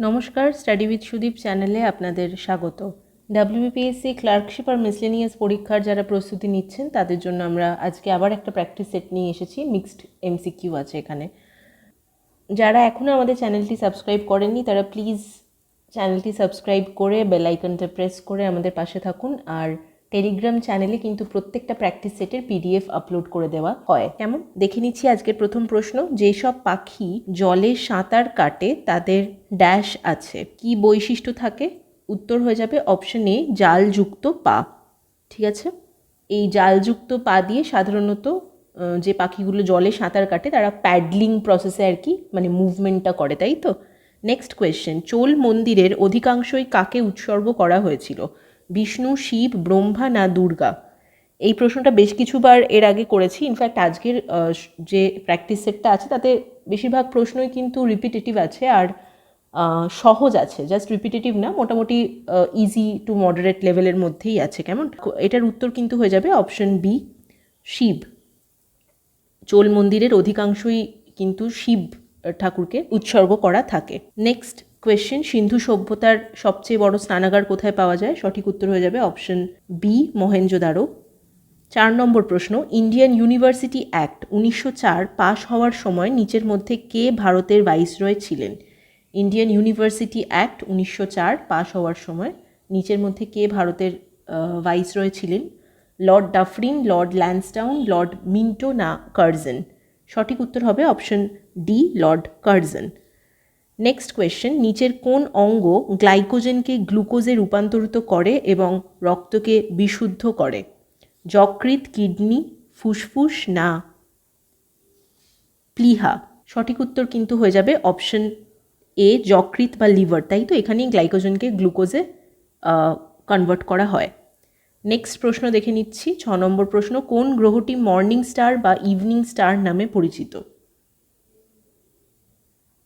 নমস্কার, study with Sudip চ্যানেলে আপনাদের স্বাগত। ডাব্লিউবিপিএসসি ক্লার্কশিপ আর মিসলেনিয়াস পরীক্ষার যারা প্রস্তুতি নিচ্ছেন তাদের জন্য আমরা আজকে আবার একটা প্র্যাকটিস সেট নিয়ে এসেছি। মিক্সড এমসিকিউ আছে এখানে। যারা এখনও আমাদের চ্যানেলটি সাবস্ক্রাইব করেননি তারা প্লিজ চ্যানেলটি সাবস্ক্রাইব করে বেল আইকনটা প্রেস করে আমাদের পাশে থাকুন। আর টেলিগ্রাম চ্যানেলে কিন্তু প্রত্যেকটা প্র্যাকটিস সেটের পিডিএফ আপলোড করে দেওয়া হয়। কেমন দেখে নিচ্ছি আজকের প্রথম প্রশ্ন। যেসব পাখি জলে সাঁতার কাটে তাদের ড্যাশ আছে, কি বৈশিষ্ট্য থাকে? উত্তর হয়ে যাবে অপশন এ, জালযুক্ত পা। ঠিক আছে, এই জালযুক্ত পা দিয়ে সাধারণত যে পাখিগুলো জলে সাঁতার কাটে তারা প্যাডলিং প্রসেসে আর কি মানে মুভমেন্টটা করে, তাই তো। নেক্সট কোয়েশ্চেন, চোল মন্দিরের অধিকাংশই কাকে উৎসর্গ করা হয়েছিল? বিষ্ণু, শিব, ব্রহ্মা না দুর্গা? এই প্রশ্নটা বেশ কিছুবার এর আগে করেছি। ইনফ্যাক্ট আজকের যে প্র্যাকটিস সেটটা আছে তাতে বেশিরভাগ প্রশ্নই কিন্তু রিপিটেটিভ আছে আর সহজ আছে, জাস্ট রিপিটেটিভ না, মোটামুটি ইজি টু মডারেট লেভেলের মধ্যেই আছে। কেমন, এটার উত্তর কিন্তু হয়ে যাবে অপশন বি, শিব। চোল মন্দিরের অধিকাংশই কিন্তু শিব ঠাকুরকে উৎসর্গ করা থাকে। নেক্সট কোয়েশ্চেন, সিন্ধু সভ্যতার সবচেয়ে বড় স্নানাগার কোথায় পাওয়া যায়? সঠিক উত্তর হয়ে যাবে অপশন বি, মহেঞ্জোদারো। 4 নম্বর প্রশ্ন, ইন্ডিয়ান ইউনিভার্সিটি অ্যাক্ট 1904 পাশ হওয়ার সময় নিচের মধ্যে কে ভারতের ভাইসরয় ছিলেন? ইন্ডিয়ান ইউনিভার্সিটি অ্যাক্ট 1904 পাশ হওয়ার সময় নিচের মধ্যে কে ভারতের ভাইসরয় ছিলেন? Lord Dufferin, Lord Lansdowne, Lord Minto না কার্জন? সঠিক উত্তর হবে option D, Lord Curzon. Next question, নিচের কোন অঙ্গ গ্লাইকোজেনকে গ্লুকোজে রূপান্তরিত করে এবং রক্তকে বিশুদ্ধ করে? যকৃৎ, কিডনি, ফুসফুস না প্লীহা? সঠিক উত্তর কিন্তু হয়ে যাবে অপশন এ, যকৃৎ বা লিভার, তাই তো। এখানেই গ্লাইকোজেনকে গ্লুকোজে কনভার্ট করা হয়। নেক্সট প্রশ্ন দেখে নিচ্ছি, 6 নম্বর প্রশ্ন, কোন গ্রহটি মর্নিং স্টার বা ইভিনিং স্টার নামে পরিচিত?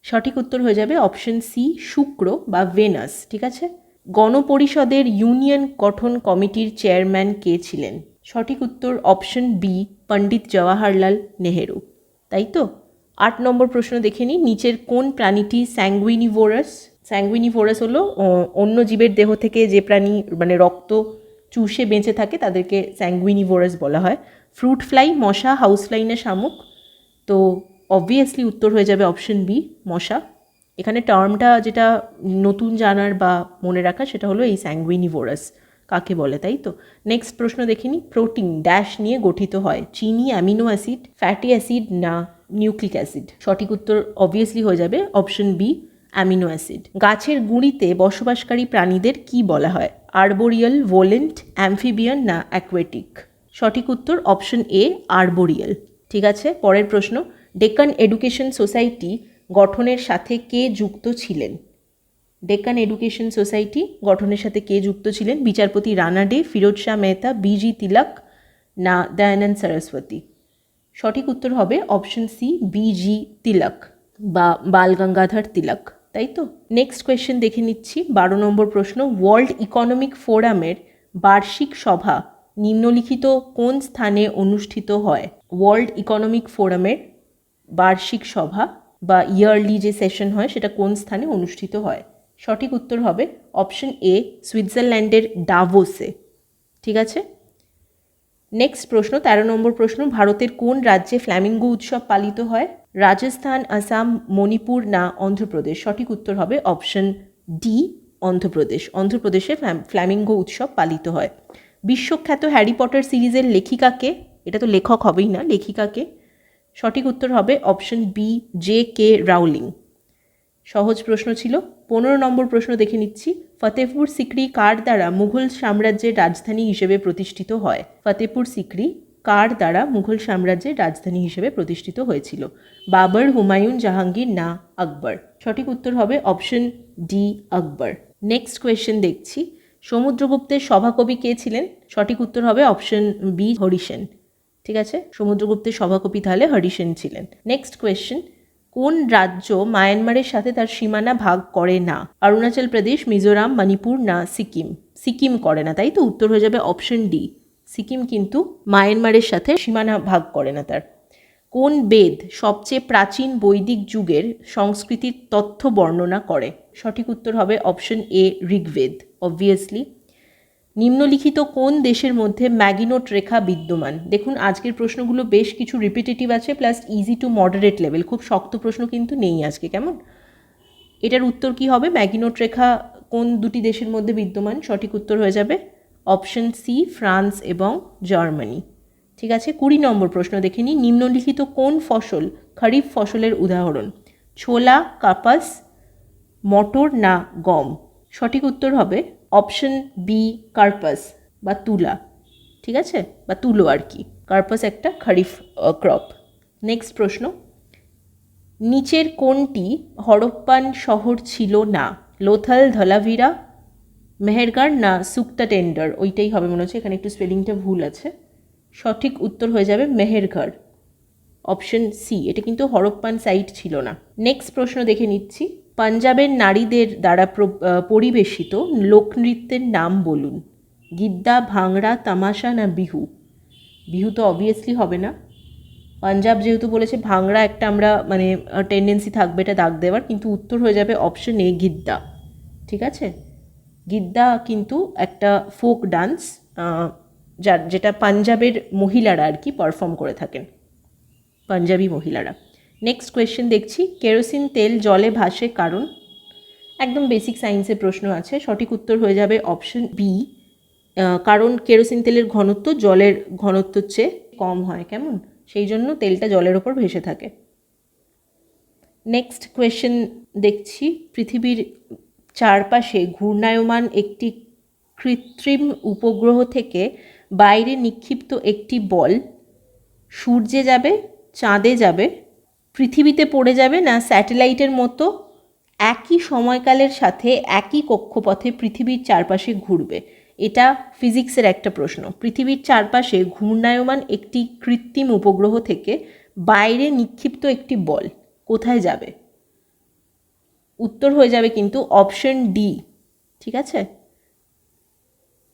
সঠিক উত্তর হয়ে যাবে অপশন সি, শুক্র বা ভেনাস। ঠিক আছে, গণপরিষদের ইউনিয়ন গঠন কমিটির চেয়ারম্যান কে ছিলেন? সঠিক উত্তর অপশন বি, পণ্ডিত জওয়াহরলাল নেহেরু, তাই তো। 8 নম্বর প্রশ্ন দেখে নিই, নিচের কোন প্রাণীটি স্যাঙ্গুইনিভোরাস? স্যাঙ্গুইনিভোরাস হলো অন্য জীবের দেহ থেকে যে প্রাণী মানে রক্ত চুষে বেঁচে থাকে তাদেরকে স্যাঙ্গুইনিভোরাস বলা হয়। ফ্রুট ফ্লাই, মশা, হাউস ফ্লাই না শামুক? তো অবভিয়াসলি উত্তর হয়ে যাবে অপশন বি, মশা। এখানে টার্মটা যেটা নতুন জানার বা মনে রাখা সেটা হলো এই স্যাঙ্গুইনিভোরাস কাকে বলে, তাই তো। নেক্সট প্রশ্ন দেখে নিই, প্রোটিন ড্যাশ নিয়ে গঠিত হয়? চিনি, অ্যামিনো অ্যাসিড, ফ্যাটি অ্যাসিড না নিউক্লিক অ্যাসিড? সঠিক উত্তর অবভিয়াসলি হয়ে যাবে অপশন বি, অ্যামিনো অ্যাসিড। গাছের গুঁড়িতে বসবাসকারী প্রাণীদের কি বলা হয়? আরবোরিয়াল, ভোলেন্ট, অ্যামফিবিয়ান না অ্যাকোয়াটিক? সঠিক উত্তর অপশন এ, আরবোরিয়াল। ঠিক আছে, পরের প্রশ্ন, ডেকান এডুকেশন সোসাইটি গঠনের সাথে কে যুক্ত ছিলেন? ডেকান এডুকেশন সোসাইটি গঠনের সাথে কে যুক্ত ছিলেন? বিচারপতি রানা ডে, ফিরোজ শাহ মেহতা, বিজি তিলক না দয়ানন্দ সরস্বতী? সঠিক উত্তর হবে অপশন সি, বিজি তিলক বা বাল গঙ্গাধর তিলক, তাই তো। নেক্সট কোয়েশ্চেন দেখে নিচ্ছি, 12 নম্বর প্রশ্ন, ওয়ার্ল্ড ইকোনমিক ফোরামের বার্ষিক সভা নিম্নলিখিত কোন স্থানে অনুষ্ঠিত হয়? ওয়ার্ল্ড ইকোনমিক ফোরামের বার্ষিক সভা বা ইয়ারলি যে সেশন হয় সেটা কোন স্থানে অনুষ্ঠিত হয়? সঠিক উত্তর হবে অপশন এ, সুইজারল্যান্ডের ডাভোসে। ঠিক আছে, নেক্সট প্রশ্ন, 13 নম্বর প্রশ্ন, ভারতের কোন রাজ্যে ফ্ল্যামিঙ্গো উৎসব পালিত হয়? রাজস্থান, আসাম, মণিপুর না অন্ধ্রপ্রদেশ? সঠিক উত্তর হবে অপশন ডি, অন্ধ্রপ্রদেশ। অন্ধ্রপ্রদেশে ফ্ল্যামিঙ্গো উৎসব পালিত হয়। বিশ্বখ্যাত হ্যারি পটার সিরিজের লেখিকাকে? এটা তো লেখক হবেই না, লেখিকাকে? সঠিক উত্তর হবে option B, J K Rowling. সহজ প্রশ্ন ছিল। 15 নম্বর প্রশ্ন দেখে নিচ্ছি, ফতেহপুর সিক্রি কার দ্বারা মুঘল সাম্রাজ্যের রাজধানী হিসেবে প্রতিষ্ঠিত হয়? ফতেহপুর সিক্রি কার দ্বারা মুঘল সাম্রাজ্যের রাজধানী হিসেবে প্রতিষ্ঠিত হয়েছিল? বাবর, হুমায়ুন, জাহাঙ্গীর না আকবর? সঠিক উত্তর হবে অপশন ডি, আকবর। নেক্সট কোয়েশ্চেন দেখছি, সমুদ্রগুপ্তের সভাকবি কে ছিলেন? সঠিক উত্তর হবে অপশন বি, হরিসেন। ঠিক আছে, সমুদ্রগুপ্তের সভাকবি তাহলে হরিসেন ছিলেন। নেক্সট কোয়েশ্চেন, কোন রাজ্য মায়ানমারের সাথে তার সীমানা ভাগ করে না? অরুণাচল প্রদেশ, মিজোরাম, মণিপুর না সিকিম? সিকিম করে না, তাই তো। উত্তর হয়ে যাবে অপশন ডি, সিকিম কিন্তু মায়ানমারের সাথে সীমানা ভাগ করে না তার। কোন বেদ সবচেয়ে প্রাচীন বৈদিক যুগের সংস্কৃতির তথ্য বর্ণনা করে? সঠিক উত্তর হবে অপশন এ ঋগ্বেদ, অবভিয়াসলি। নিম্নলিখিত কোন দেশের মধ্যে ম্যাগিনোট রেখা বিদ্যমান? দেখুন আজকের প্রশ্নগুলো বেশ কিছু রিপিটেটিভ আছে, plus easy to moderate level, খুব শক্ত প্রশ্ন কিন্তু নেই আজকে, কেমন? এটার উত্তর কি হবে? ম্যাগিনোট রেখা কোন দুটি দেশের মধ্যে বিদ্যমান? সঠিক উত্তর হয়ে যাবে অপশন সি ফ্রান্স এবং জার্মানি। ঠিক আছে, 20 নম্বর প্রশ্ন দেখে নিই। নিম্নলিখিত কোন ফসল খরিফ ফসলের উদাহরণ? ছোলা, কাপাস, মটর না গম? সঠিক উত্তর হবে অপশন বি কার্পাস বা তুলা। ঠিক আছে, বা তুলো আর কি। কার্পাস একটা খরিফ ক্রপ। নেক্সট প্রশ্ন, নিচের কোনটি হরপ্পান শহর ছিল না? লোথাল, ধলাভিরা, মেহেরগড় না সুক্তা টেন্ডার? ওইটাই হবে মনে হচ্ছে, এখানে একটু স্পেলিংটা ভুল আছে। সঠিক উত্তর হয়ে যাবে মেহেরগড়, অপশন সি। এটা কিন্তু হরপ্পান সাইট ছিল না। নেক্সট প্রশ্ন দেখে নিচ্ছি। পাঞ্জাবের নারীদের দ্বারা পরিবেশিত লোকনৃত্যের নাম বলুন। গিদ্দা, ভাংড়া, তামাশা না বিহু? বিহু তো অবভিয়াসলি হবে না। পাঞ্জাব যেহেতু বলেছে, ভাংড়া একটা আমরা মানে টেন্ডেন্সি থাকবে এটা দাগ দেওয়ার, কিন্তু উত্তর হয়ে যাবে অপশন এ গিদ্দা। ঠিক আছে, গিদ্দা কিন্তু একটা ফোক ডান্স, যেটা পাঞ্জাবের মহিলারা আর কি পারফর্ম করে থাকেন, পাঞ্জাবি মহিলারা। নেক্সট কোয়েশ্চেন দেখছি, কেরোসিন তেল জলে ভাসে কারণ? একদম বেসিক সায়েন্সের প্রশ্ন আছে। সঠিক উত্তর হয়ে যাবে অপশন বি, কারণ কেরোসিন তেলের ঘনত্ব জলের ঘনত্বর চেয়ে কম হয়, কেমন? সেই জন্য তেলটা জলের ওপর ভেসে থাকে। নেক্সট কোয়েশ্চেন দেখছি, পৃথিবীর চারপাশে ঘূর্ণায়মান একটি কৃত্রিম উপগ্রহ থেকে বাইরে নিক্ষিপ্ত একটি বল সূর্যে যাবে, চাঁদে যাবে, পৃথিবীতে পড়ে যাবে না স্যাটেলাইটের মতো একই সময়কালের সাথে একই কক্ষপথে পৃথিবীর চারপাশে ঘুরবে? এটা ফিজিক্সের একটা প্রশ্ন। পৃথিবীর চারপাশে ঘূর্ণায়মান একটি কৃত্রিম উপগ্রহ থেকে বাইরে নিক্ষিপ্ত একটি বল কোথায় যাবে? উত্তর হয়ে যাবে কিন্তু অপশন ডি। ঠিক আছে,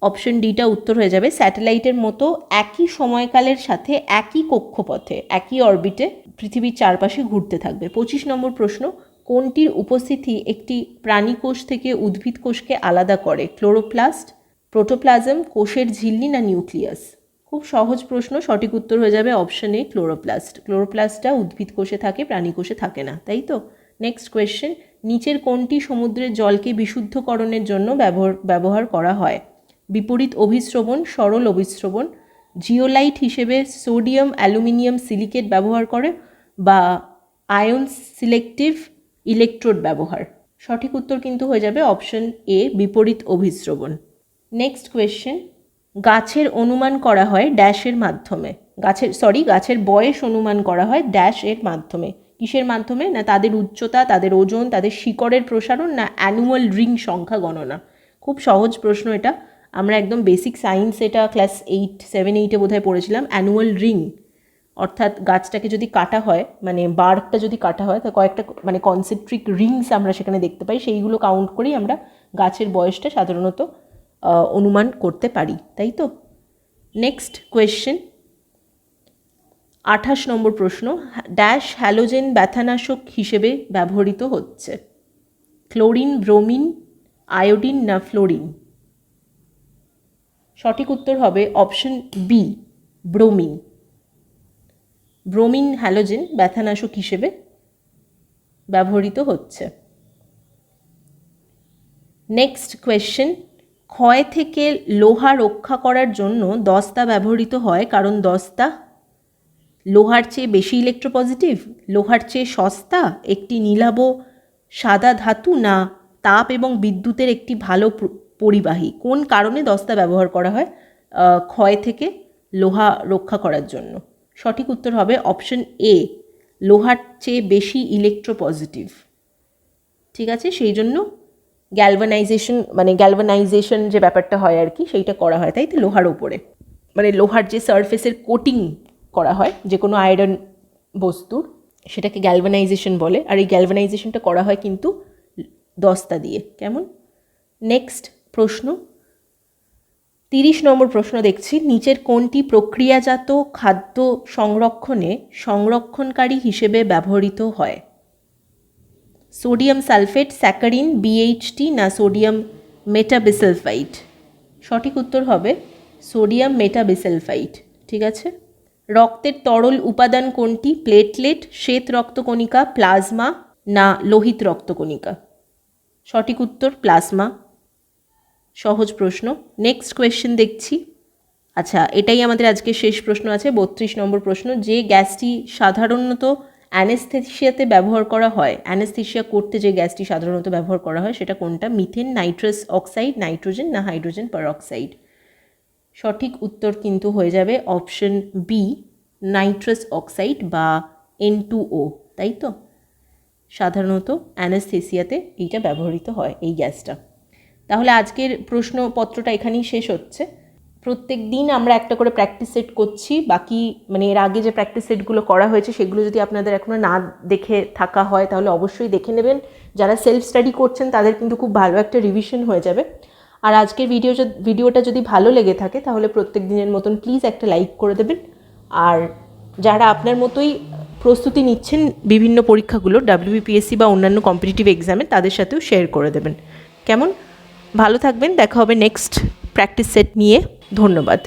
অপশন ডিটা উত্তর হয়ে যাবে। স্যাটেলাইটের মতো একই সময়কালের সাথে একই কক্ষপথে একই অরবিটে পৃথিবীর চারপাশে ঘুরতে থাকবে। 25 নম্বর প্রশ্ন, কোনটির উপস্থিতি একটি প্রাণীকোষ থেকে উদ্ভিদ কোষকে আলাদা করে? ক্লোরোপ্লাস্ট, প্রোটোপ্লাজম, কোষের ঝিল্লি না নিউক্লিয়াস? খুব সহজ প্রশ্ন, সঠিক উত্তর হয়ে যাবে অপশন এ ক্লোরোপ্লাস্ট। ক্লোরোপ্লাস্টটা উদ্ভিদ কোষে থাকে, প্রাণী কোষে থাকে না, তাই তো? নেক্সট কোয়েশ্চেন, নিচের কোনটি সমুদ্রের জলকে বিশুদ্ধকরণের জন্য ব্যবহার করা হয়? বিপরীত অভিস্রবণ, সরল অভিস্রবণ, জিওলাইট হিসেবে সোডিয়াম অ্যালুমিনিয়াম সিলিকেট ব্যবহার করে, বা আয়ন সিলেক্টিভ ইলেকট্রোড ব্যবহার? সঠিক উত্তর কিন্তু হয়ে যাবে অপশন এ বিপরীত অভিস্রবণ। নেক্সট কোয়েশ্চেন, গাছের অনুমান করা হয় ড্যাশের মাধ্যমে? গাছের বয়স অনুমান করা হয় ড্যাশ এর মাধ্যমে? কিসের মাধ্যমে? না তাদের উচ্চতা, তাদের ওজন, তাদের শিকড়ের প্রসারণ না অ্যানুয়াল রিং সংখ্যা গণনা? খুব সহজ প্রশ্ন এটা, আমরা একদম বেসিক সায়েন্স এটা ক্লাস 7-8-এ বোধহয় পড়েছিলাম। অ্যানুয়াল রিং অর্থাৎ গাছটাকে যদি কাটা হয়, মানে বার্কটা যদি কাটা হয়, তা কয়েকটা মানে কনসেন্ট্রিক রিংস আমরা সেখানে দেখতে পাই, সেইগুলো কাউন্ট করেই আমরা গাছের বয়সটা সাধারণত অনুমান করতে পারি, তাই তো? নেক্সট কোয়েশ্চেন, 28 নম্বর প্রশ্ন, ড্যাশ হ্যালোজেন ব্যথানাশক হিসেবে ব্যবহৃত হচ্ছে? ক্লোরিন, ব্রোমিন, আয়োডিন না ফ্লোরিন? সঠিক উত্তর হবে option B bromine. Bromine halogen ব্যথানাশক হিসেবে ব্যবহৃত হচ্ছে। নেক্সট কোয়েশ্চেন, ক্ষয় থেকে লোহা রক্ষা করার জন্য দস্তা ব্যবহৃত হয় কারণ দস্তা লোহার চেয়ে বেশি ইলেকট্রোপজিটিভ, লোহার চেয়ে সস্তা, একটি নীলাভ সাদা ধাতু না তাপ এবং বিদ্যুতের একটি ভালো পরিবাহী? কোন কারণে দস্তা ব্যবহার করা হয় ক্ষয় থেকে লোহা রক্ষা করার জন্য? সঠিক উত্তর হবে অপশন এ লোহার চেয়ে বেশি ইলেকট্রোপজিটিভ। ঠিক আছে, সেই জন্য গ্যালভানাইজেশন যে ব্যাপারটা হয় আর কি, সেইটা করা হয়, তাই তো? লোহার ওপরে মানে লোহার যে সারফেসের কোটিং করা হয় যে কোনো আয়রন বস্তুর, সেটাকে গ্যালভানাইজেশন বলে, আর এই গ্যালভানাইজেশনটা করা হয় কিন্তু দস্তা দিয়ে, কেমন? নেক্সট প্রশ্ন, 30 নম্বর প্রশ্ন দেখছি, নিচের কোনটি প্রক্রিয়াজাত খাদ্য সংরক্ষণে সংরক্ষণকারী হিসেবে ব্যবহৃত হয়? সোডিয়াম সালফেট, স্যাকারিন, বিএইচটি না সোডিয়াম মেটাবিসালফাইড? সঠিক উত্তর হবে সোডিয়াম মেটাবিসালফাইড। ঠিক আছে। রক্তের তরল উপাদান কোনটি? প্লেটলেট, শ্বেত রক্তকণিকা, প্লাজমা না লোহিত রক্তকণিকা? সঠিক উত্তর প্লাজমা। সহজ প্রশ্ন। নেক্সট কোয়েশ্চেন দেখছি। আচ্ছা, এটাই আমাদের আজকে শেষ প্রশ্ন আছে, 32 নম্বর প্রশ্ন। যে গ্যাসটি সাধারণত অ্যানেস্থেসিয়াতে ব্যবহার করা হয়, অ্যানেস্থেসিয়া করতে যে গ্যাসটি সাধারণত ব্যবহার করা হয় সেটা কোনটা? মিথেন, নাইট্রাস অক্সাইড, নাইট্রোজেন না হাইড্রোজেন পারঅক্সাইড? সঠিক উত্তর কিন্তু হয়ে যাবে অপশন বি, নাইট্রাস অক্সাইড বা N2O, তাই তো? সাধারণত অ্যানেস্থেসিয়াতে এইটা ব্যবহৃত হয়, এই গ্যাসটা। তাহলে আজকের প্রশ্নপত্রটা এখানেই শেষ হচ্ছে। প্রত্যেক দিন আমরা একটা করে প্র্যাকটিস সেট করছি। বাকি মানে এর আগে যে প্র্যাকটিস সেটগুলো করা হয়েছে সেগুলো যদি আপনাদের এখনও না দেখে থাকা হয় তাহলে অবশ্যই দেখে নেবেন। যারা সেলফ স্টাডি করছেন তাদের কিন্তু খুব ভালো একটা রিভিশন হয়ে যাবে। আর আজকের ভিডিওটা যদি ভালো লেগে থাকে তাহলে প্রত্যেক দিনের মতন প্লিজ একটা লাইক করে দেবেন। আর যারা আপনার মতোই প্রস্তুতি নিচ্ছেন বিভিন্ন পরীক্ষাগুলো, WBPSC বা অন্যান্য কম্পিটিটিভ এক্সামে, তাদের সাথেও শেয়ার করে দেবেন। কেমন? ভালো থাকবেন, দেখা হবে নেক্সট প্র্যাকটিস সেট নিয়ে। ধন্যবাদ।